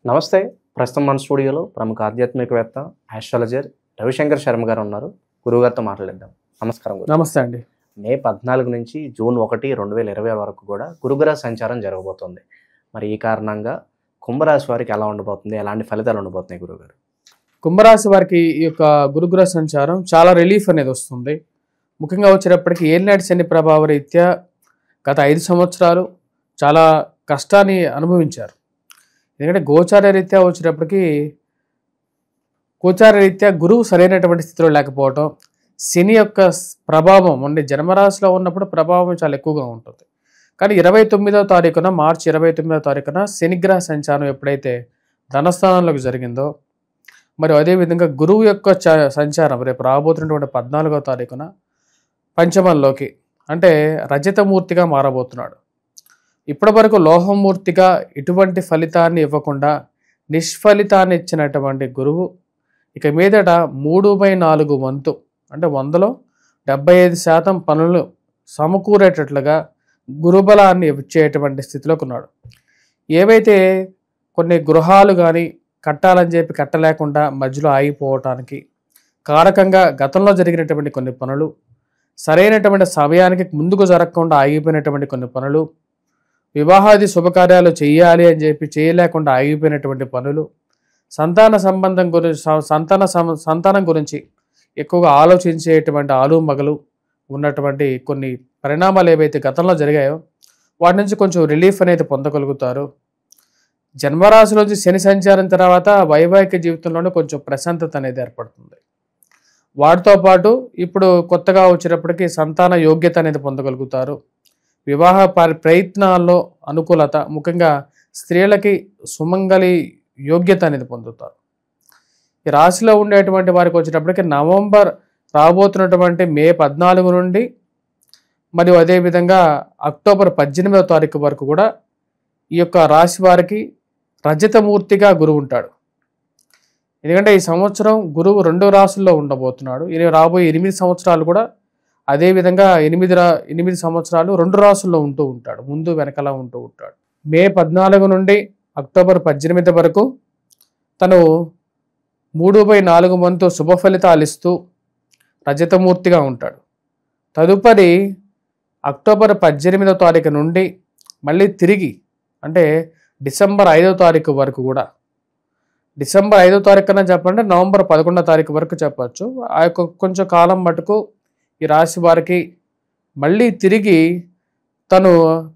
నమస్తే. ప్రస్తుతం మన స్టూడియోలో ప్రముఖ ఆధ్యాత్మికవేత్త, ఆస్ట్రాలజర్ రవిశంకర్ శర్మ గారు ఉన్నారు. గురువుగారితో మాట్లాడేద్దాం. నమస్కారం గురు. నమస్తే అండి. మే 14 నుంచి జూన్ 1, 2020 వరకు కూడా గురుగ్రహ సంచారం జరగబోతోంది. మరి ఈ కారణంగా కుంభరాశి వారికి ఎలా ఉండబోతుంది? ఎలాంటి ఫలితాలు ఉండబోతున్నాయి గురువుగారు? కుంభరాశి వారికి ఈ యొక్క గురుగ్రహ సంచారం చాలా రిలీఫ్ అనేది వస్తుంది. ముఖ్యంగా వచ్చేటప్పటికి ఏలినాటి శని ప్రభావ రీత్యా గత 5 సంవత్సరాలు చాలా కష్టాన్ని అనుభవించారు. ఎందుకంటే గోచార రీత్యా గురువు సరైనటువంటి స్థితిలో లేకపోవటం, శని యొక్క ప్రభావం అంటే జన్మరాశిలో ఉన్నప్పుడు ప్రభావం చాలా ఎక్కువగా ఉంటుంది. కానీ 29వ తారీఖున మార్చి 29వ తారీఖున శనిగ్రహ సంచారం ఎప్పుడైతే ధనస్థానంలోకి జరిగిందో, మరి అదేవిధంగా గురువు యొక్క సంచారం రేపు రాబోతున్నటువంటి 14వ తారీఖున పంచమంలోకి అంటే రజతమూర్తిగా మారబోతున్నాడు. ఇప్పటి వరకు లోహమూర్తిగా ఎటువంటి ఫలితాన్ని ఇవ్వకుండా నిష్ఫలితాన్ని ఇచ్చినటువంటి గురువు ఇక మీదట 3/4 వంతు అంటే 100లో 75% పనులు సమకూరేటట్లుగా గురుబలాన్ని ఇచ్చేటువంటి స్థితిలోకి ఉన్నాడు. ఏవైతే కొన్ని గృహాలు కానీ కట్టాలని చెప్పి కట్టలేకుండా మధ్యలో ఆగిపోవటానికి కారకంగా గతంలో జరిగినటువంటి కొన్ని పనులు, సరైనటువంటి సమయానికి ముందుకు జరగకుండా ఆగిపోయినటువంటి కొన్ని పనులు, వివాహాది శుభకార్యాలు చేయాలి అని చెప్పి చేయలేకుండా ఆగిపోయినటువంటి పనులు, సంతానం గురించి ఎక్కువగా ఆలోచించేటువంటి ఆలుమగలు ఉన్నటువంటి కొన్ని పరిణామాలు ఏవైతే గతంలో జరిగాయో వాటి నుంచి కొంచెం రిలీఫ్ అనేది పొందగలుగుతారు. జన్మరాశిలోంచి శని సంచారం తర్వాత వైవాహిక జీవితంలోనే కొంచెం ప్రశాంతత అనేది ఏర్పడుతుంది. వాటితో పాటు ఇప్పుడు కొత్తగా వచ్చేటప్పటికి సంతాన యోగ్యత అనేది పొందగలుగుతారు. వివాహ ప్రయత్నాల్లో అనుకూలత, ముఖ్యంగా స్త్రీలకి సుమంగళి యోగ్యత అనేది పొందుతారు. ఈ రాశిలో ఉండేటువంటి వారికి వచ్చేటప్పటికి నవంబర్ రాబోతున్నటువంటి మే 14 నుండి మరియు అదేవిధంగా అక్టోబర్ 18వ తారీఖు వరకు కూడా ఈ యొక్క రాశి వారికి రజతమూర్తిగా గురువు ఉంటాడు. ఎందుకంటే ఈ సంవత్సరం గురువు 2 రాశుల్లో ఉండబోతున్నాడు. రాబోయే 8 సంవత్సరాలు కూడా అదేవిధంగా 8 సంవత్సరాలు 2 రాశుల్లో ఉంటూ ఉంటాడు, ముందు వెనకాల ఉంటూ ఉంటాడు. మే 14 నుండి అక్టోబర్ 18 వరకు తను 3/4 వంతు శుభ ఫలితాలు ఇస్తూ రజతమూర్తిగా ఉంటాడు. తదుపరి అక్టోబర్ 18వ తారీఖు నుండి మళ్ళీ తిరిగి అంటే డిసెంబర్ 5వ తారీఖు వరకు కూడా, డిసెంబర్ 5వ తారీఖున చెప్పండి, నవంబర్ 11వ తారీఖు వరకు చెప్పచ్చు. ఆ యొక్క కొంచెం కాలం మటుకు ఈ రాశి వారికి మళ్ళీ తిరిగి తను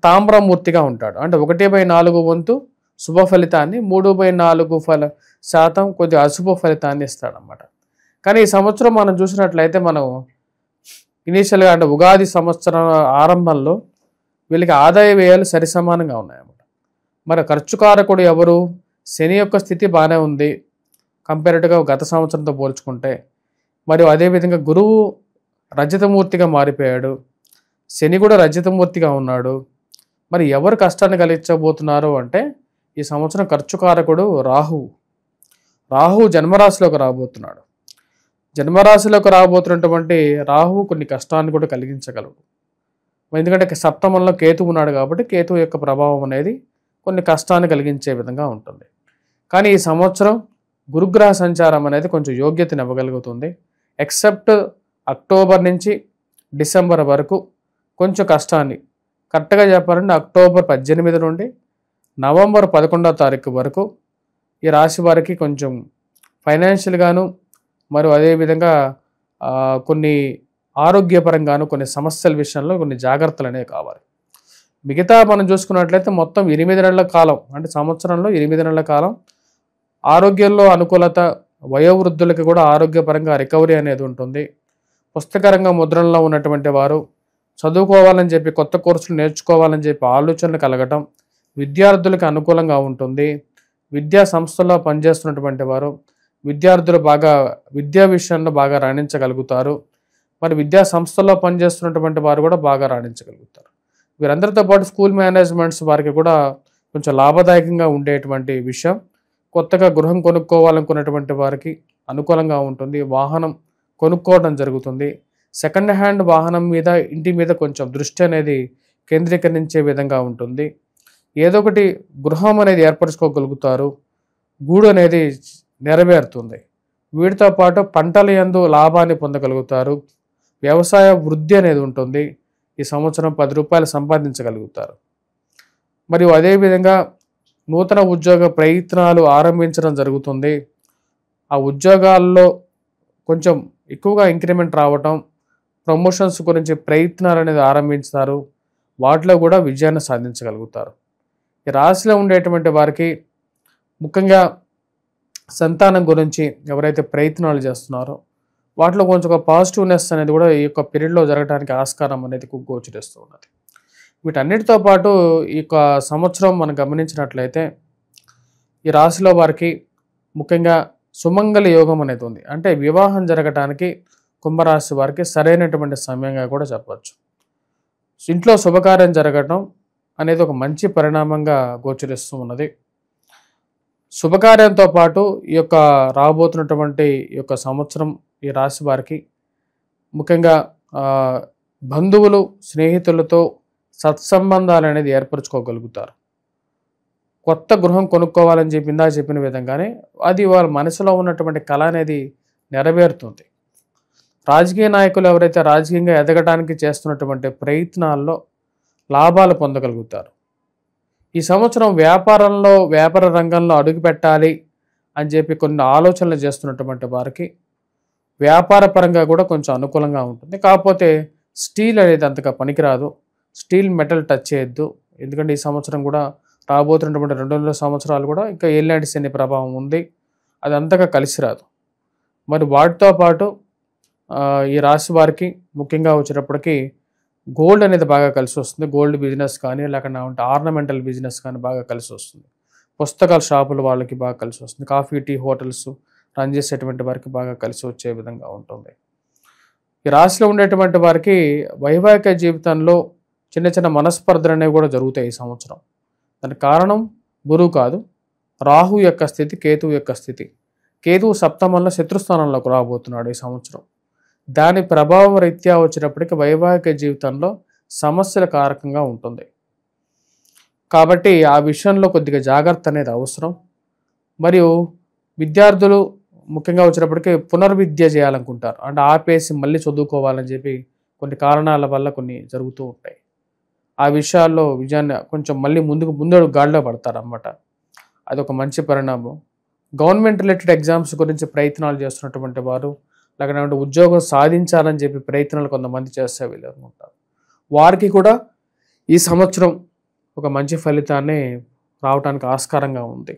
తామ్రమూర్తిగా ఉంటాడు. అంటే 1/4 వంతు శుభ ఫలితాన్ని, 3/4% కొద్దిగా అశుభ ఫలితాన్ని ఇస్తాడనమాట. కానీ ఈ సంవత్సరం మనం చూసినట్లయితే మనం ఇనీషియల్గా అంటే ఉగాది సంవత్సరం ఆరంభంలో వీళ్ళకి ఆదాయ వ్యయాలు సరిసమానంగా ఉన్నాయన్నమాట. మరి ఖర్చుకారకుడు ఎవరు? శని యొక్క స్థితి బాగానే ఉంది కంపేరేటివ్గా గత సంవత్సరంతో పోల్చుకుంటే. మరియు అదేవిధంగా గురువు రజతమూర్తిగా మారిపోయాడు, శని కూడా రజతమూర్తిగా ఉన్నాడు. మరి ఎవరు కష్టాన్ని కలిగించబోతున్నారు అంటే ఈ సంవత్సరం ఖర్చుకారకుడు రాహువు జన్మరాశిలోకి రాబోతున్నాడు. జన్మరాశిలోకి రాబోతున్నటువంటి రాహువు కొన్ని కష్టాన్ని కూడా కలిగించగలడు. ఎందుకంటే సప్తమంలో కేతువు ఉన్నాడు కాబట్టి కేతువు యొక్క ప్రభావం అనేది కొన్ని కష్టాన్ని కలిగించే విధంగా ఉంటుంది. కానీ ఈ సంవత్సరం గురుగ్రహ సంచారం అనేది కొంచెం యోగ్యతను ఇవ్వగలుగుతుంది. ఎక్సెప్ట్ అక్టోబర్ నుంచి డిసెంబర్ వరకు కొంచెం కష్టాన్ని, కరెక్ట్గా చెప్పాలంటే అక్టోబర్ 18 నుండి నవంబర్ 11వ తారీఖు వరకు ఈ రాశి వారికి కొంచెం ఫైనాన్షియల్గాను మరియు అదేవిధంగా కొన్ని ఆరోగ్యపరంగాను కొన్ని సమస్యల విషయంలో కొన్ని జాగ్రత్తలు అనేవి కావాలి. మిగతా మనం చూసుకున్నట్లయితే మొత్తం 8 నెలల కాలం అంటే సంవత్సరంలో 8 నెలల కాలం ఆరోగ్యంలో అనుకూలత, వయోవృద్ధులకి కూడా ఆరోగ్యపరంగా రికవరీ అనేది ఉంటుంది. పుస్తకరంగ ముద్రణలో ఉన్నటువంటి వారు చదువుకోవాలని చెప్పి, కొత్త కోర్సులు నేర్చుకోవాలని చెప్పి ఆలోచనలు కలగటం విద్యార్థులకు అనుకూలంగా ఉంటుంది. విద్యా సంస్థల్లో పనిచేస్తున్నటువంటి వారు విద్యార్థులు బాగా విద్యా విషయంలో బాగా రాణించగలుగుతారు. మరి విద్యా సంస్థల్లో పనిచేస్తున్నటువంటి వారు కూడా బాగా రాణించగలుగుతారు. వీరందరితో పాటు స్కూల్ మేనేజ్మెంట్స్ వారికి కూడా కొంచెం లాభదాయకంగా ఉండేటువంటి విషయం. కొత్తగా గృహం కొనుక్కోవాలనుకున్నటువంటి వారికి అనుకూలంగా ఉంటుంది. వాహనం కొనుక్కోవడం జరుగుతుంది. సెకండ్ హ్యాండ్ వాహనం మీద, ఇంటి మీద కొంచెం దృష్టి అనేది కేంద్రీకరించే విధంగా ఉంటుంది. ఏదో ఒకటి గృహం అనేది ఏర్పరచుకోగలుగుతారు. గూడు అనేది నెరవేరుతుంది. వీటితో పాటు పంటల యందు లాభాన్ని పొందగలుగుతారు. వ్యవసాయ వృద్ధి అనేది ఉంటుంది. ఈ సంవత్సరం 10 రూపాయలు సంపాదించగలుగుతారు. మరియు అదేవిధంగా నూతన ఉద్యోగ ప్రయత్నాలు ఆరంభించడం జరుగుతుంది. ఆ ఉద్యోగాల్లో కొంచెం ఎక్కువగా ఇంక్రిమెంట్ రావటం, ప్రమోషన్స్ గురించి ప్రయత్నాలు అనేది ఆరంభించుతారు. వాటిలో కూడా విజయాన్ని సాధించగలుగుతారు. ఈ రాశిలో ఉండేటువంటి వారికి ముఖ్యంగా సంతానం గురించి ఎవరైతే ప్రయత్నాలు చేస్తున్నారో వాటిలో కొంచెం ఒక పాజిటివ్నెస్ అనేది కూడా ఈ యొక్క పీరియడ్లో జరగడానికి ఆస్కారం అనేది గోచరిస్తూ ఉన్నది. వీటన్నిటితో పాటు ఈ యొక్క సంవత్సరం మనం గమనించినట్లయితే ఈ రాశిలో వారికి ముఖ్యంగా సుమంగళ యోగం అనేది ఉంది. అంటే వివాహం జరగటానికి కుంభరాశి వారికి సరైనటువంటి సమయంగా కూడా చెప్పవచ్చు. ఇంట్లో శుభకార్యం జరగటం అనేది ఒక మంచి పరిణామంగా గోచరిస్తూ ఉన్నది. శుభకార్యంతో పాటు ఈ యొక్క రాబోతున్నటువంటి ఈ యొక్క సంవత్సరం ఈ రాశి వారికి ముఖ్యంగా బంధువులు, స్నేహితులతో సత్సంబంధాలు అనేది ఏర్పరచుకోగలుగుతారు. కొత్త గృహం కొనుక్కోవాలని చెప్పిన విధంగానే అది వాళ్ళ మనసులో ఉన్నటువంటి కళ అనేది నెరవేరుతుంది. రాజకీయ నాయకులు ఎవరైతే రాజకీయంగా ఎదగడానికి చేస్తున్నటువంటి ప్రయత్నాల్లో లాభాలు పొందగలుగుతారు. ఈ సంవత్సరం వ్యాపార రంగంలో అడుగు పెట్టాలి అని చెప్పి కొన్ని ఆలోచనలు చేస్తున్నటువంటి వారికి వ్యాపార పరంగా కూడా కొంచెం అనుకూలంగా ఉంటుంది. కాకపోతే స్టీల్ అనేది అంతగా పనికిరాదు. స్టీల్ మెటల్ టచ్ చేయొద్దు. ఎందుకంటే ఈ సంవత్సరం కూడా రాబోతున్నటువంటి 2 సంవత్సరాలు కూడా ఇంకా ఏలినాటి శని ప్రభావం ఉంది. అది అంతగా కలిసి రాదు. మరి వాటితో పాటు ఈ రాశి వారికి ముఖ్యంగా వచ్చేటప్పటికి గోల్డ్ అనేది బాగా కలిసి వస్తుంది. గోల్డ్ బిజినెస్ కానీ లేకుండా ఆర్నమెంటల్ బిజినెస్ కానీ బాగా కలిసి వస్తుంది. పుస్తకాల షాపుల వాళ్ళకి బాగా కలిసి వస్తుంది. కాఫీ, టీ హోటల్స్ రన్ చేసేటువంటి వారికి బాగా కలిసి వచ్చే విధంగా ఉంటుంది. ఈ రాశిలో ఉండేటువంటి వారికి వైవాహిక జీవితంలో చిన్న చిన్న మనస్పర్ధలు అనేవి కూడా జరుగుతాయి ఈ సంవత్సరం. దానికి కారణం గురువు కాదు, రాహు యొక్క స్థితి, కేతువు యొక్క స్థితి. కేతువు సప్తమంలో శత్రుస్థానంలోకి రాబోతున్నాడు ఈ సంవత్సరం. దాని ప్రభావం రీత్యా వచ్చేటప్పటికి వైవాహిక జీవితంలో సమస్యల కారకంగా ఉంటుంది. కాబట్టి ఆ విషయంలో కొద్దిగా జాగ్రత్త అనేది అవసరం. మరియు విద్యార్థులు ముఖ్యంగా వచ్చేటప్పటికి పునర్విద్య చేయాలనుకుంటారు. అంటే ఆపేసి మళ్ళీ చదువుకోవాలని చెప్పి కొన్ని కారణాల వల్ల కొన్ని జరుగుతూ ఉంటాయి. ఆ విషయాల్లో విజయాన్ని కొంచెం మళ్ళీ ముందు గాడిలో పడతారు అన్నమాట. అదొక మంచి పరిణామం. గవర్నమెంట్ రిలేటెడ్ ఎగ్జామ్స్ గురించి ప్రయత్నాలు చేస్తున్నటువంటి వారు లేకపోతే ఉద్యోగం సాధించాలని చెప్పి ప్రయత్నాలు కొంతమంది చేస్తే వీళ్ళనుకుంటారు. వారికి కూడా ఈ సంవత్సరం ఒక మంచి ఫలితాన్ని రావడానికి ఆస్కారంగా ఉంది.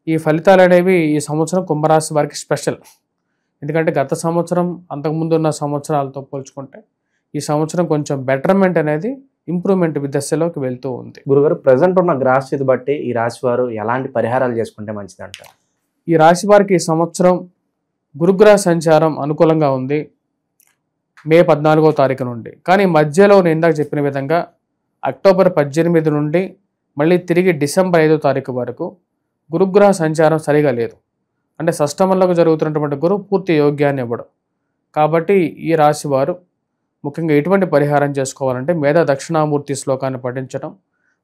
ఈ ఫలితాలు అనేవి ఈ సంవత్సరం కుంభరాశి వారికి స్పెషల్. ఎందుకంటే గత సంవత్సరం అంతకుముందు ఉన్న సంవత్సరాలతో పోల్చుకుంటే ఈ సంవత్సరం కొంచెం బెటర్మెంట్ అనేది ఇంప్రూవ్మెంట్ దశలోకి వెళ్తూ ఉంది. గురుగారు, ప్రజెంట్ ఉన్న గ్రహస్థితి బట్టి ఈ రాశి వారు ఎలాంటి పరిహారాలు చేసుకుంటే మంచిదంటారు? ఈ రాశి వారికి ఈ సంవత్సరం గురుగ్రహ సంచారం అనుకూలంగా ఉంది మే 14వ తారీఖు నుండి. కానీ మధ్యలో నేను ఇందాక చెప్పిన విధంగా అక్టోబర్ 18 నుండి మళ్ళీ తిరిగి డిసెంబర్ 5వ తారీఖు వరకు గురుగ్రహ సంచారం సరిగా లేదు. అంటే షష్టమంలోకి జరుగుతున్నటువంటి గురువు పూర్తి యోగ్యాన్ని ఇవ్వడం. కాబట్టి ఈ రాశి వారు ముఖ్యంగా ఎటువంటి పరిహారం చేసుకోవాలంటే మేధా దక్షిణామూర్తి శ్లోకాన్ని పఠించడం,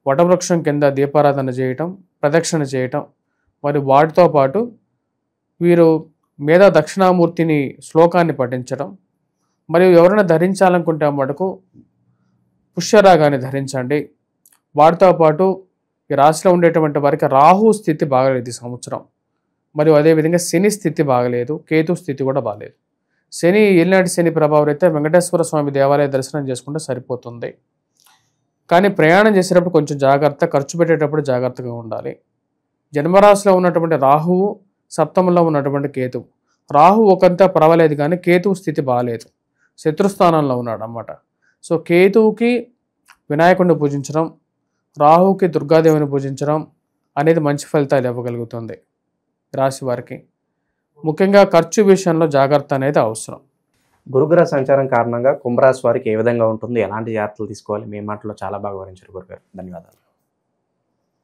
వటవృక్షం కింద దీపారాధన చేయటం, ప్రదక్షిణ చేయటం, మరి వాటితో పాటు వీరు మేధా దక్షిణామూర్తిని శ్లోకాన్ని పఠించడం, మరియు ఎవరైనా ధరించాలనుకుంటే మటుకు పుష్యరాగాన్ని ధరించండి. వాటితో పాటు ఈ రాశిలో ఉండేటువంటి వారికి రాహు స్థితి బాగలేదు ఈ సంవత్సరం. మరియు అదేవిధంగా శని స్థితి బాగలేదు, కేతు స్థితి కూడా బాగలేదు. శని ఏలినాటి శని ప్రభావం అయితే వెంకటేశ్వర స్వామి దేవాలయ దర్శనం చేసుకుంటే సరిపోతుంది. కానీ ప్రయాణం చేసేటప్పుడు కొంచెం జాగ్రత్త, ఖర్చు పెట్టేటప్పుడు జాగ్రత్తగా ఉండాలి. జన్మరాశిలో ఉన్నటువంటి రాహువు, సప్తమంలో ఉన్నటువంటి కేతువు. రాహు ఒకంతా పర్వాలేదు కానీ కేతువు స్థితి బాగాలేదు, శత్రుస్థానంలో ఉన్నాడు అన్నమాట. సో కేతువుకి వినాయకుడిని పూజించడం, రాహుకి దుర్గాదేవిని పూజించడం అనేది మంచి ఫలితాలు ఇవ్వగలుగుతుంది రాశి వారికి. ముఖ్యంగా ఖర్చు విషయంలో జాగ్రత్త అనేది అవసరం. గురుగ్రహ సంచారం కారణంగా కుంభరాశి వారికి ఏ విధంగా ఉంటుంది, ఎలాంటి జాగ్రత్తలు తీసుకోవాలి, మీ మాటలో చాలా బాగా వివరించారు గురుగారు. ధన్యవాదాలు.